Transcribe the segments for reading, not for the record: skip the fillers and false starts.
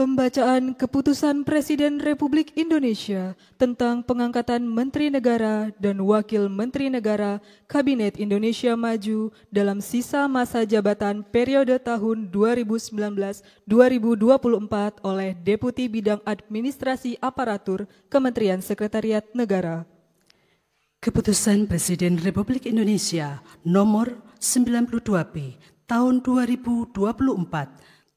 Pembacaan Keputusan Presiden Republik Indonesia tentang pengangkatan Menteri Negara dan Wakil Menteri Negara Kabinet Indonesia Maju dalam sisa masa jabatan periode tahun 2019-2024 oleh Deputi Bidang Administrasi Aparatur Kementerian Sekretariat Negara. Keputusan Presiden Republik Indonesia Nomor 92B Tahun 2024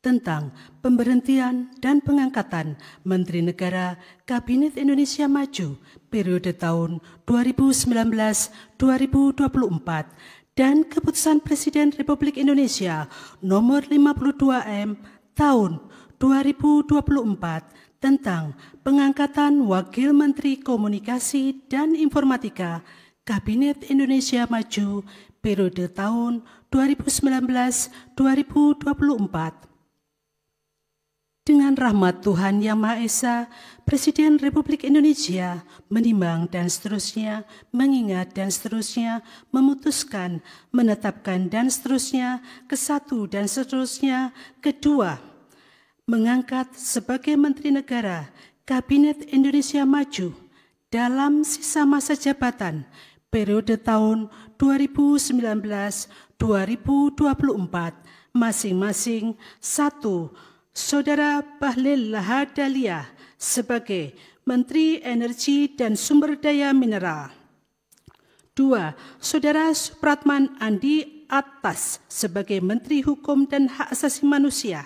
tentang pemberhentian dan pengangkatan Menteri Negara Kabinet Indonesia Maju periode tahun 2019-2024 dan Keputusan Presiden Republik Indonesia Nomor 52M Tahun 2024 tentang pengangkatan Wakil Menteri Komunikasi dan Informatika Kabinet Indonesia Maju periode tahun 2019-2024. Dengan rahmat Tuhan Yang Maha Esa, Presiden Republik Indonesia menimbang dan seterusnya, mengingat dan seterusnya, memutuskan, menetapkan dan seterusnya, kesatu dan seterusnya, kedua, mengangkat sebagai Menteri Negara Kabinet Indonesia Maju dalam sisa masa jabatan periode tahun 2019-2024 masing-masing. 1. Saudara Bahlil Lahadalia sebagai Menteri Energi dan Sumber Daya Mineral. 2. Saudara Supratman Andi Atas sebagai Menteri Hukum dan Hak Asasi Manusia.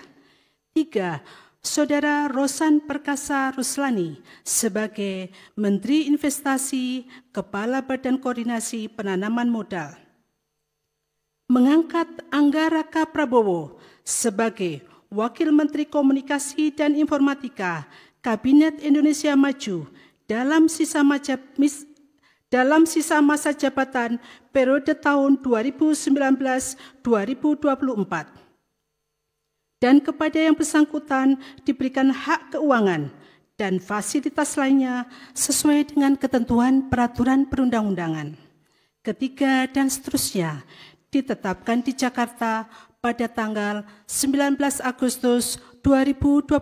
3. Saudara Rosan Perkasa Ruslani sebagai Menteri Investasi, Kepala Badan Koordinasi Penanaman Modal. Mengangkat Anggaraka Prabowo sebagai Wakil Menteri Komunikasi dan Informatika Kabinet Indonesia Maju dalam sisa masa jabatan periode tahun 2019-2024. Dan kepada yang bersangkutan diberikan hak keuangan dan fasilitas lainnya sesuai dengan ketentuan peraturan perundang-undangan. Ketiga dan seterusnya ditetapkan di Jakarta pada tanggal 19 Agustus 2024,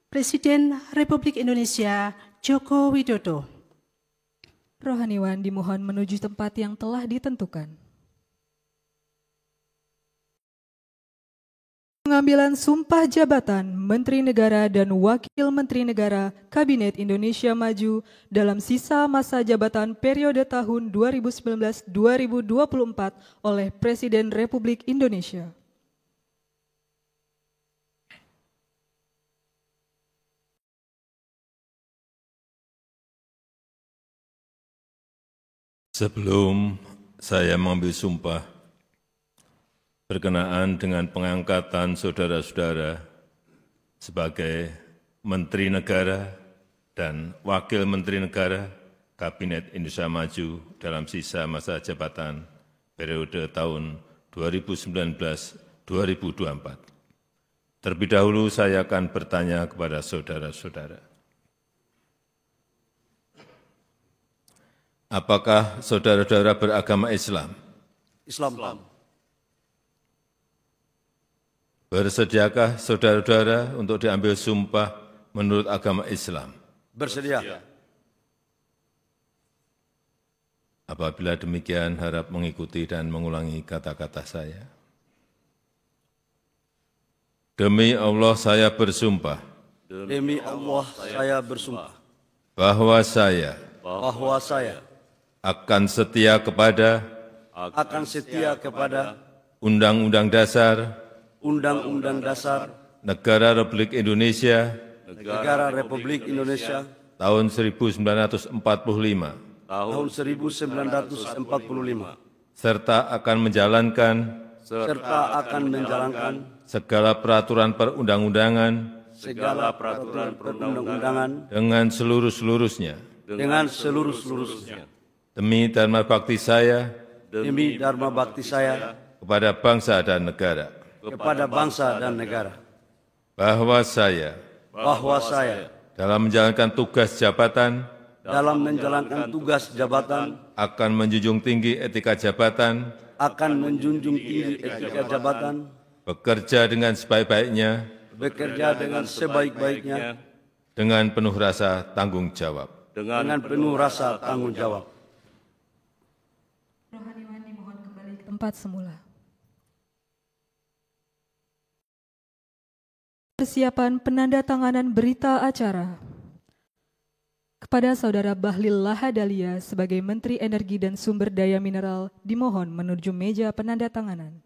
Presiden Republik Indonesia Joko Widodo. Rohaniwan dimohon menuju tempat yang telah ditentukan. Pengambilan sumpah jabatan Menteri Negara dan Wakil Menteri Negara Kabinet Indonesia Maju dalam sisa masa jabatan periode tahun 2019-2024 oleh Presiden Republik Indonesia. Sebelum saya mengambil sumpah berkenaan dengan pengangkatan saudara-saudara sebagai Menteri Negara dan Wakil Menteri Negara Kabinet Indonesia Maju dalam sisa masa jabatan periode tahun 2019-2024. Terlebih dahulu saya akan bertanya kepada saudara-saudara. Apakah saudara-saudara beragama Islam? Islam. Bersediakah saudara-saudara untuk diambil sumpah menurut agama Islam? Bersedia. Apabila demikian, harap mengikuti dan mengulangi kata-kata saya. Demi Allah saya bersumpah. Demi Allah saya bersumpah. Bahwa saya akan setia kepada Undang-Undang Dasar Negara Republik Indonesia tahun 1945 serta akan menjalankan segala peraturan perundang-undangan dengan seluruh-seluruhnya demi dharma bakti saya kepada bangsa dan negara. Bahwa saya dalam menjalankan tugas jabatan akan menjunjung tinggi etika jabatan, bekerja dengan sebaik-baiknya bekerja dengan sebaik-baiknya dengan penuh rasa tanggung jawab. dengan penuh rasa tanggung jawab. Rohaniwan dimohon kembali ke tempat semula. Persiapan penandatanganan berita acara. Kepada Saudara Bahlil Lahadalia sebagai Menteri Energi dan Sumber Daya Mineral dimohon menuju meja penandatanganan.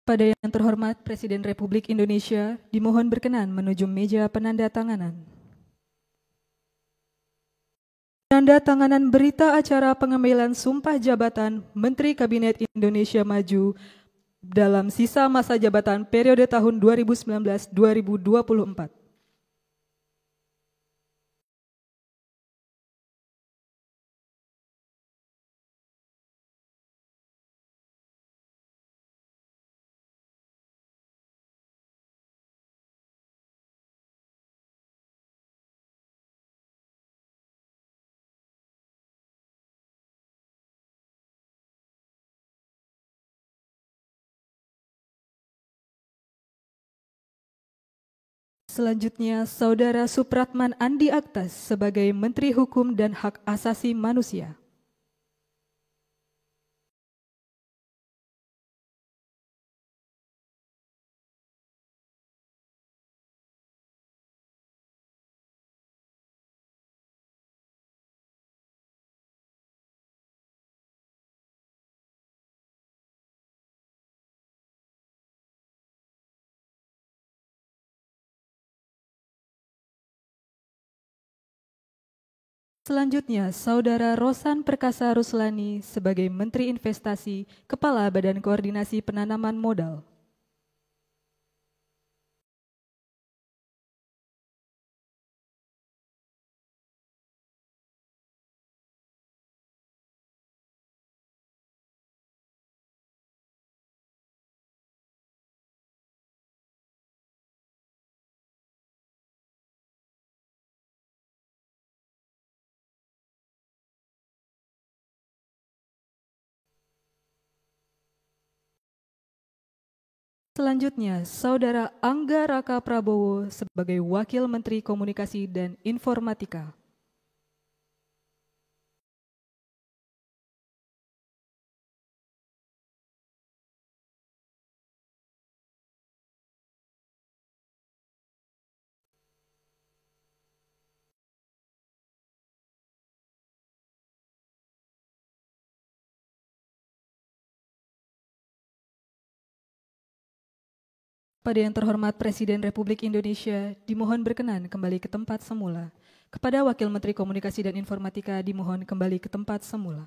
Kepada yang terhormat Presiden Republik Indonesia dimohon berkenan menuju meja penandatanganan. Penandatanganan berita acara pengambilan sumpah jabatan Menteri Kabinet Indonesia Maju dalam sisa masa jabatan periode tahun 2019-2024. Selanjutnya, Saudara Supratman Andi Aktas sebagai Menteri Hukum dan Hak Asasi Manusia. Selanjutnya, Saudara Rosan Perkasa Ruslani sebagai Menteri Investasi, Kepala Badan Koordinasi Penanaman Modal. Selanjutnya, Saudara Angga Raka Prabowo sebagai Wakil Menteri Komunikasi dan Informatika. Pada yang terhormat Presiden Republik Indonesia, dimohon berkenan kembali ke tempat semula. Kepada Wakil Menteri Komunikasi dan Informatika, dimohon kembali ke tempat semula.